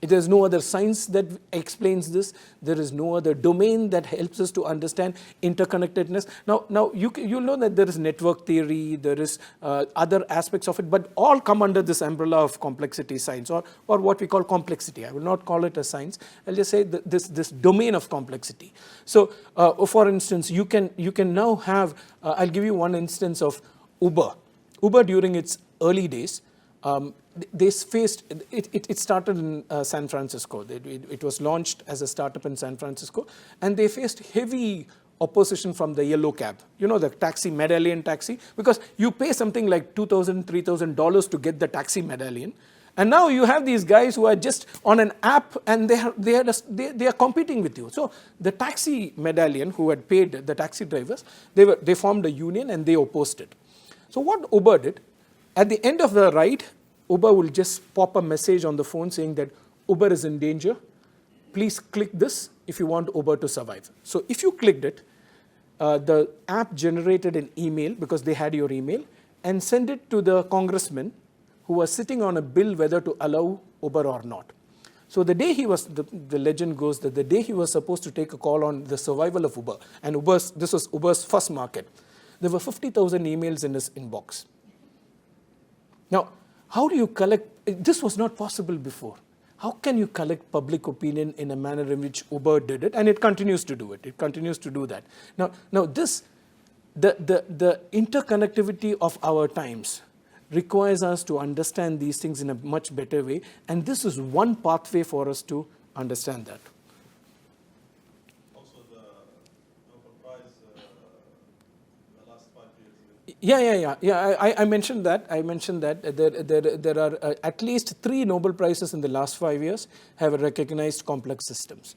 There is no other science that explains this. There is no other domain that helps us to understand interconnectedness. Now you'll know that there is network theory, there is other aspects of it, but all come under this umbrella of complexity science, or what we call complexity. I will not call it a science. I'll just say this domain of complexity. So, for instance, you can now have. I'll give you one instance of Uber. Uber during its early days. They faced, it started in San Francisco. It was launched as a startup in San Francisco, and they faced heavy opposition from the yellow cab. You know, the taxi, medallion taxi, because you pay something like $2,000, $3,000 to get the taxi medallion. And now you have these guys who are just on an app, and they are competing with you. So the taxi medallion, who had paid the taxi drivers, they formed a union and they opposed it. So what Uber did, at the end of the ride, Uber will just pop a message on the phone saying that Uber is in danger. Please click this if you want Uber to survive. So if you clicked it, the app generated an email, because they had your email, and sent it to the congressman who was sitting on a bill whether to allow Uber or not. So the day he was, the legend goes that the day he was supposed to take a call on the survival of Uber, and this was Uber's first market, there were 50,000 emails in his inbox. Now, how do you collect, this was not possible before. How can you collect public opinion in a manner in which Uber did it? And it continues to do it. It continues to do that. Now this, the interconnectivity of our times requires us to understand these things in a much better way. And this is one pathway for us to understand that. Also the Nobel Prize, the last 5 years. Yeah. I mentioned that. There are at least 3 Nobel Prizes in the last 5 years have recognized complex systems.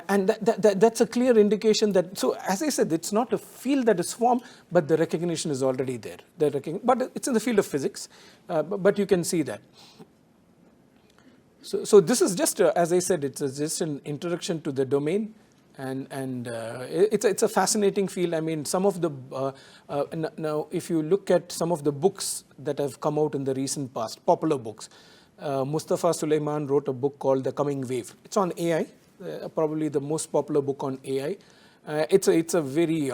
And that's a clear indication that, so as I said, it's not a field that is formed, but the recognition is already there. But it's in the field of physics, but you can see that. So this is just, as I said, it's just an introduction to the domain. And it's a fascinating field. I mean, some of the, now if you look at some of the books that have come out in the recent past, popular books, Mustafa Sulaiman wrote a book called The Coming Wave. It's on AI. Probably the most popular book on AI. It's a very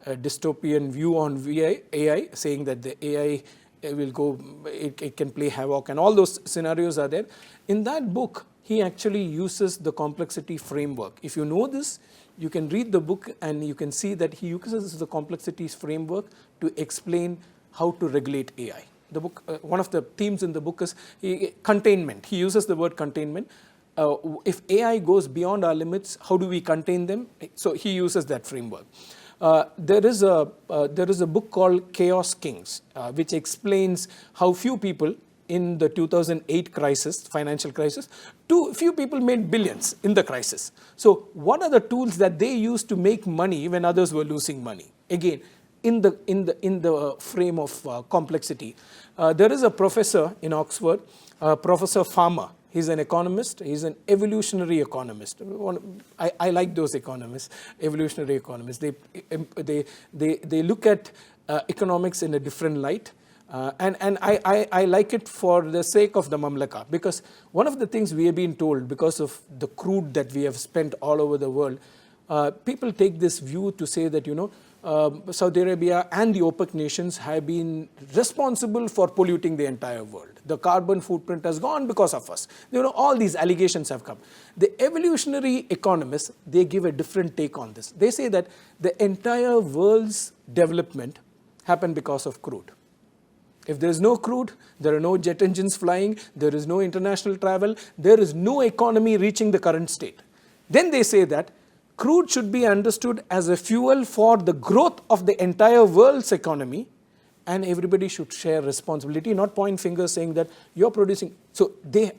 dystopian view on AI, saying that the AI will go, it can play havoc, and all those scenarios are there. In that book, he actually uses the complexity framework. If you know this, you can read the book and you can see that he uses the complexities framework to explain how to regulate AI. The book, one of the themes in the book is containment. He uses the word containment. If AI goes beyond our limits, how do we contain them? So he uses that framework. There is a book called Chaos Kings, which explains how few people in the 2008 crisis, financial crisis, few people made billions in the crisis. So what are the tools that they used to make money when others were losing money? Again, in the frame of complexity. There is a professor in Oxford, Professor Farmer. He's an economist. He's an evolutionary economist. I like those economists, evolutionary economists. They look at economics in a different light. And I like it for the sake of the Mamlaka, because one of the things we have been told, because of the crude that we have spent all over the world, people take this view to say that, Saudi Arabia and the OPEC nations have been responsible for polluting the entire world. The carbon footprint has gone because of us. All these allegations have come. The evolutionary economists, they give a different take on this. They say that the entire world's development happened because of crude. If there is no crude, there are no jet engines flying, there is no international travel, there is no economy reaching the current state. Then they say that crude should be understood as a fuel for the growth of the entire world's economy, and everybody should share responsibility, not point fingers saying that you're producing. So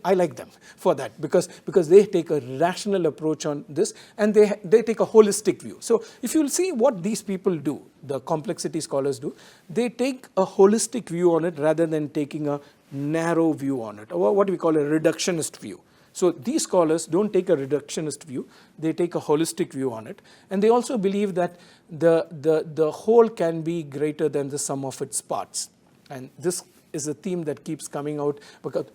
I like them for that, because they take a rational approach on this, and they take a holistic view. So if you'll see what these people do, the complexity scholars do, they take a holistic view on it rather than taking a narrow view on it, or what we call a reductionist view. So these scholars don't take a reductionist view, they take a holistic view on it. And they also believe that the whole can be greater than the sum of its parts. And this is a theme that keeps coming out, because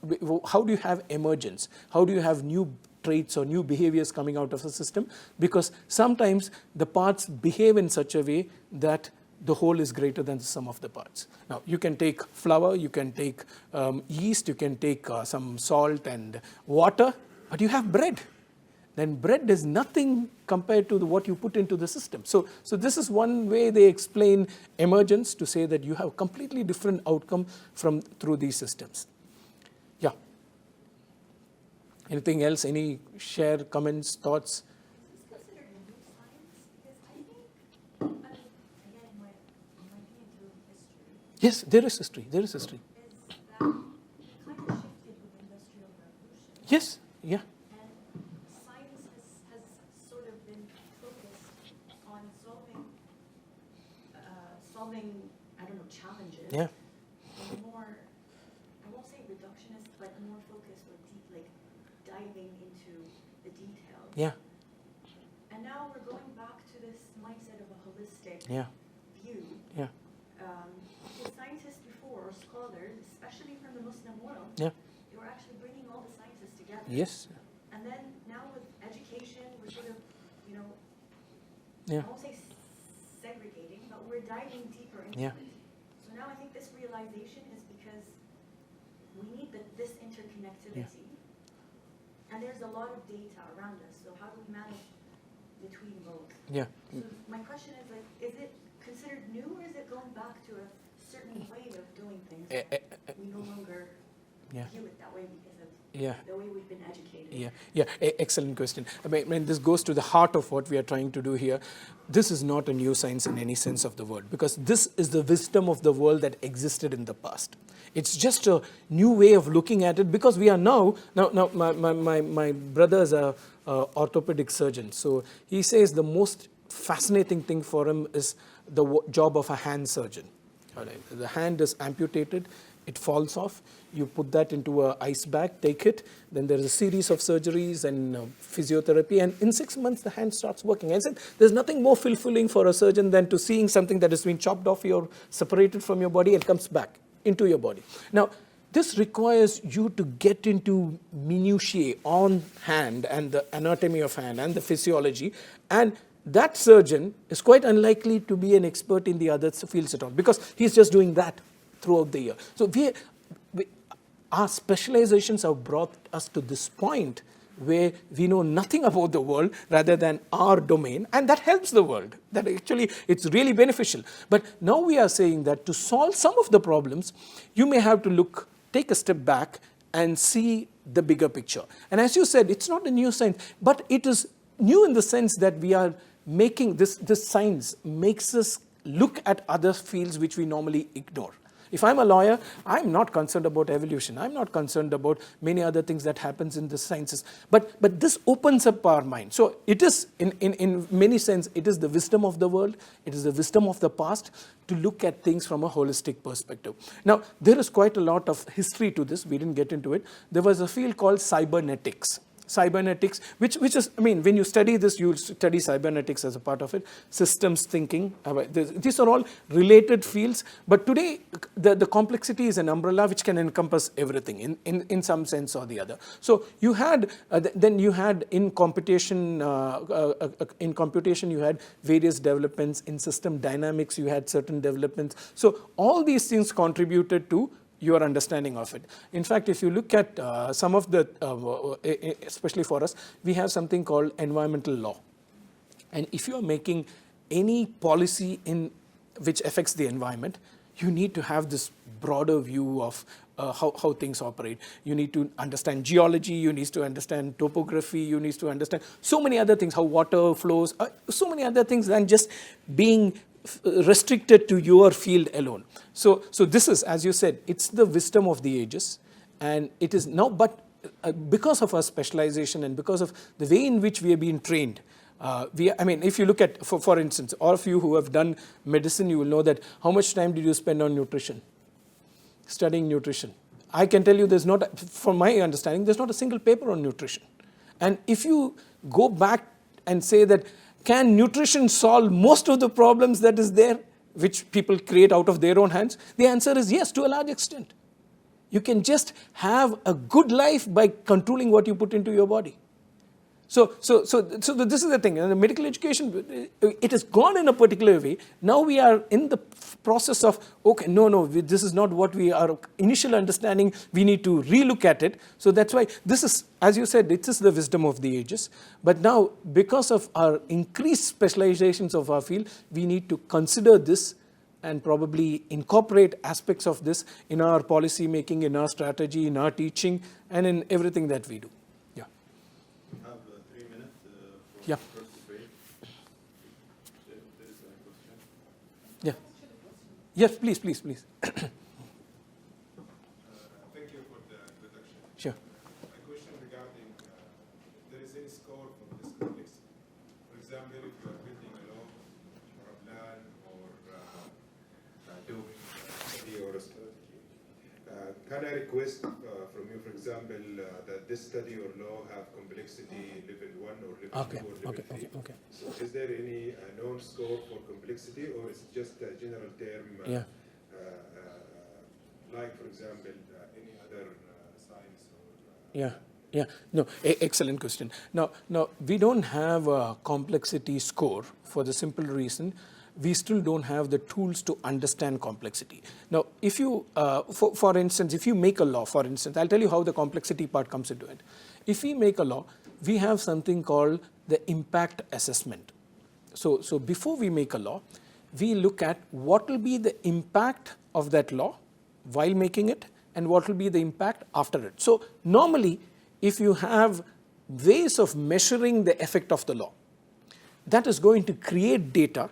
how do you have emergence? How do you have new traits or new behaviors coming out of a system? Because sometimes the parts behave in such a way that the whole is greater than the sum of the parts. Now, you can take flour, you can take yeast, you can take some salt and water, but you have bread. Then bread is nothing compared to what you put into the system. So this is one way they explain emergence, to say that you have completely different outcome through these systems. Yeah. Anything else? Any share, comments, thoughts? Yes, there is history. There is history. Is that kind of shifted with the Industrial Revolution? Yes, yeah. And science has sort of been focused on solving, I don't know, challenges. Yeah. More, I won't say reductionist, but more focused or deep, like diving into the details. Yeah. And now we're going back to this mindset of a holistic Yeah. view. Yeah. The scientists before, or scholars, especially from the Muslim world, Yeah. they were actually bringing all the sciences together. Yes. And then now with education, we're sort of, you know, Yeah. I won't say segregating, but we're diving deeper into Yeah. it. So now I think this realization is because we need this interconnectivity. And there's a lot of data around us. So how do we manage between both? Yeah. So my question is, like, is it considered new, or is it going back to a certain way of doing things? We no longer view it that way because of the way we've been educated. Excellent question. I mean, this goes to the heart of what we are trying to do here. This is not a new science in any sense of the word, because this is the wisdom of the world that existed in the past. It's just a new way of looking at it, because we are now my brother is a orthopedic surgeon, so he says the most fascinating thing for him is the job of a hand surgeon. All right. The hand is amputated, it falls off, you put that into an ice bag, take it, then there's a series of surgeries and physiotherapy, and in 6 months the hand starts working. I said there's nothing more fulfilling for a surgeon than to seeing something that has been chopped off or separated from your body and comes back into your body. Now, this requires you to get into minutiae on hand and the anatomy of hand and the physiology, and that surgeon is quite unlikely to be an expert in the other fields at all, because he's just doing that throughout the year. So our specializations have brought us to this point where we know nothing about the world rather than our domain, and that helps the world. That actually, it's really beneficial. But now we are saying that to solve some of the problems, you may have to take a step back and see the bigger picture. And as you said, it's not a new science, but it is new in the sense that we are making this science makes us look at other fields which we normally ignore. If I'm a lawyer, I'm not concerned about evolution. I'm not concerned about many other things that happens in the sciences. But this opens up our mind. So it is, in many sense, it is the wisdom of the world. It is the wisdom of the past to look at things from a holistic perspective. Now, there is quite a lot of history to this. We didn't get into it. There was a field called cybernetics. Cybernetics, which is, I mean, when you study this, you study cybernetics as a part of it, systems thinking. These are all related fields, but today the complexity is an umbrella which can encompass everything in some sense or the other. So you had, then you had in computation, you had various developments. In system dynamics, you had certain developments. So all these things contributed to your understanding of it. In fact, if you look at some of the, especially for us, we have something called environmental law. And if you are making any policy which affects the environment, you need to have this broader view of how things operate. You need to understand geology, you need to understand topography, you need to understand so many other things, how water flows, so many other things than just being restricted to your field alone. So this is, as you said, it's the wisdom of the ages, and it is now, but because of our specialization and because of the way in which we have been trained, I mean, if you look at, for instance, all of you who have done medicine, you will know that how much time did you spend on nutrition, studying nutrition? I can tell you there's not, from my understanding, there's not a single paper on nutrition. And if you go back and say that, can nutrition solve most of the problems that is there, which people create out of their own hands? The answer is yes, to a large extent. You can just have a good life by controlling what you put into your body. So this is the thing. In the medical education, it has gone in a particular way. Now we are in the process of, okay, no, this is not what we are initial understanding. We need to relook at it. So that's why this is, as you said, it is the wisdom of the ages. But now, because of our increased specializations of our field, we need to consider this and probably incorporate aspects of this in our policy making, in our strategy, in our teaching, and in everything that we do. Yeah. Yeah. Yes, please. Thank you for the introduction. Sure. A question regarding if there is any score for this complexity. For example, if you are building a law or a plan or doing a study or a strategy, can I request from you, for example, that this study or law have complexity level 1 or level 2 or level 3? Okay. So is there any known score for complexity, or is it just a general term, like, for example, any other science or Yeah, no, excellent question. Now, we don't have a complexity score for the simple reason we still don't have the tools to understand complexity. Now, if you, for instance, if you make a law, for instance, I'll tell you how the complexity part comes into it. If we make a law, we have something called the impact assessment. So before we make a law, we look at what will be the impact of that law while making it and what will be the impact after it. So normally, if you have ways of measuring the effect of the law, that is going to create data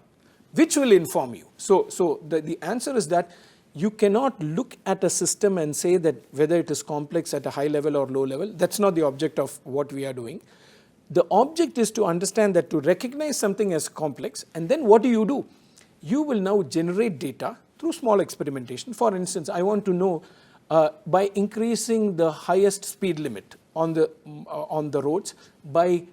which will inform you. So the answer is that you cannot look at a system and say that whether it is complex at a high level or low level. That's not the object of what we are doing. The object is to understand that, to recognize something as complex, and then what do? You will now generate data through small experimentation. For instance, I want to know by increasing the highest speed limit on the roads by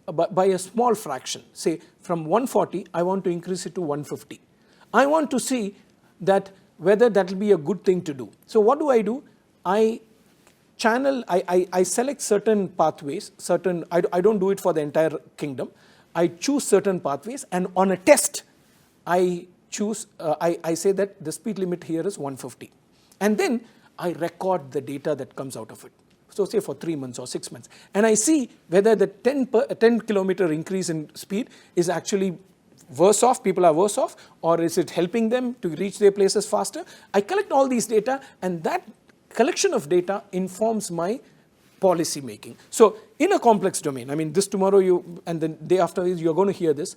a small fraction, say from 140, I want to increase it to 150. I want to see that whether that will be a good thing to do. So what do? I select certain pathways, I don't do it for the entire kingdom. I choose certain pathways, and on a test, I say that the speed limit here is 150. And then I record the data that comes out of it. So say for 3 months or 6 months. And I see whether the 10 kilometer increase in speed is actually worse off, people are worse off, or is it helping them to reach their places faster? I collect all these data, and that collection of data informs my policy making. So in a complex domain, I mean, this tomorrow and the day after you're going to hear this,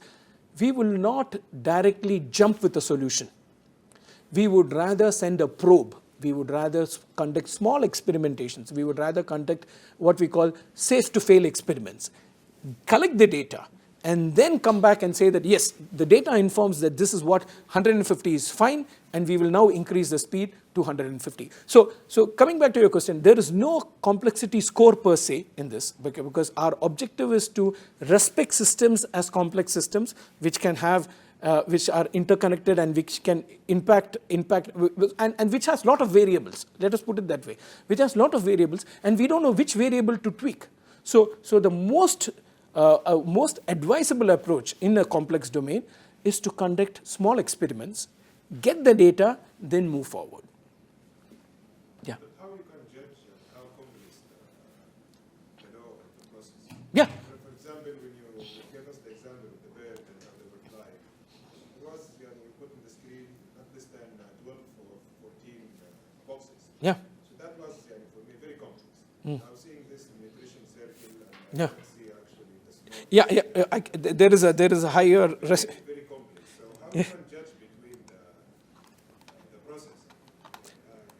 we will not directly jump with a solution. We would rather send a probe. We would rather conduct small experimentations. We would rather conduct what we call safe to fail experiments. Collect the data and then come back and say that, yes, the data informs that this is what 150 is fine, and we will now increase the speed to 150. So coming back to your question, there is no complexity score per se in this, because our objective is to respect systems as complex systems which can have which are interconnected and which can impact and which has a lot of variables. Let us put it that way. Which has a lot of variables, and we don't know which variable to tweak. So the most advisable approach in a complex domain is to conduct small experiments, get the data, then move forward. Yeah. But how you can judge how complex the law or the process? Yeah. For example, when you gave us the example of the bird and how they were flying, it was we put on the screen not less than 12 or 14 boxes. Yeah. So that was for me very complex. Mm. I was seeing this in the nutrition circle, and Yeah. I can see actually the small. Yeah. There is a higher. Very complex. So how you can judge between the process?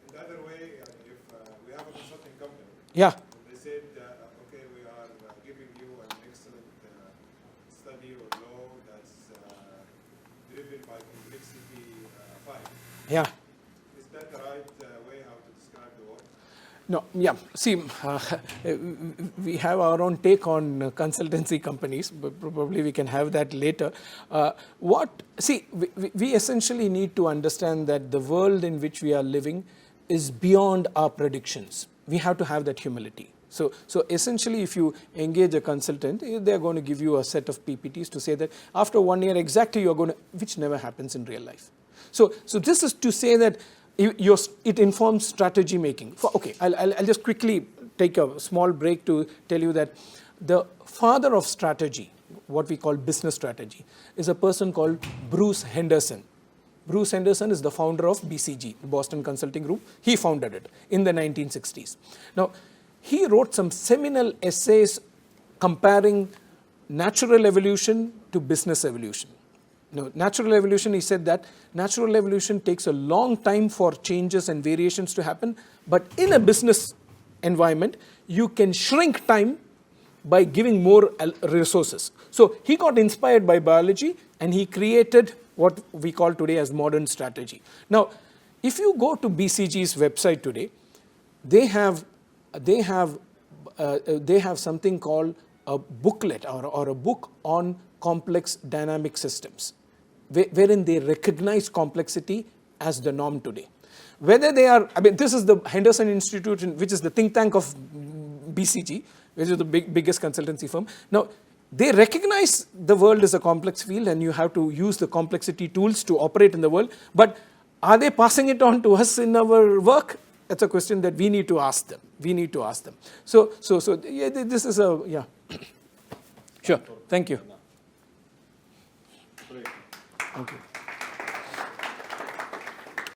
In the other way, if we have a consulting company, Yeah. they said, okay, we are giving you an excellent study or law that's driven by complexity 5. Yeah. Is that the right way how to describe the work? No, yeah. See, we have our own take on consultancy companies, but probably we can have that later. We essentially need to understand that the world in which we are living is beyond our predictions. We have to have that humility. So essentially, if you engage a consultant, they're going to give you a set of PPTs to say that after 1 year exactly you're going to, which never happens in real life. So this is to say that it informs strategy making. Okay, I'll just quickly take a small break to tell you that the father of strategy, what we call business strategy, is a person called Bruce Henderson. Bruce Henderson is the founder of BCG, the Boston Consulting Group. He founded it in the 1960s. Now, he wrote some seminal essays comparing natural evolution to business evolution. No, natural evolution, he said that natural evolution takes a long time for changes and variations to happen, but in a business environment, you can shrink time by giving more resources. So he got inspired by biology, and he created what we call today as modern strategy. Now, if you go to BCG's website today, they have something called a booklet or a book on complex dynamic systems, wherein they recognize complexity as the norm today. Whether they are, this is the Henderson Institute, which is the think tank of BCG, which is the biggest consultancy firm. Now, they recognize the world is a complex field and you have to use the complexity tools to operate in the world, but are they passing it on to us in our work? That's a question that we need to ask them. We need to ask them. So yeah, this is a, yeah. Sure, thank you. Thank you.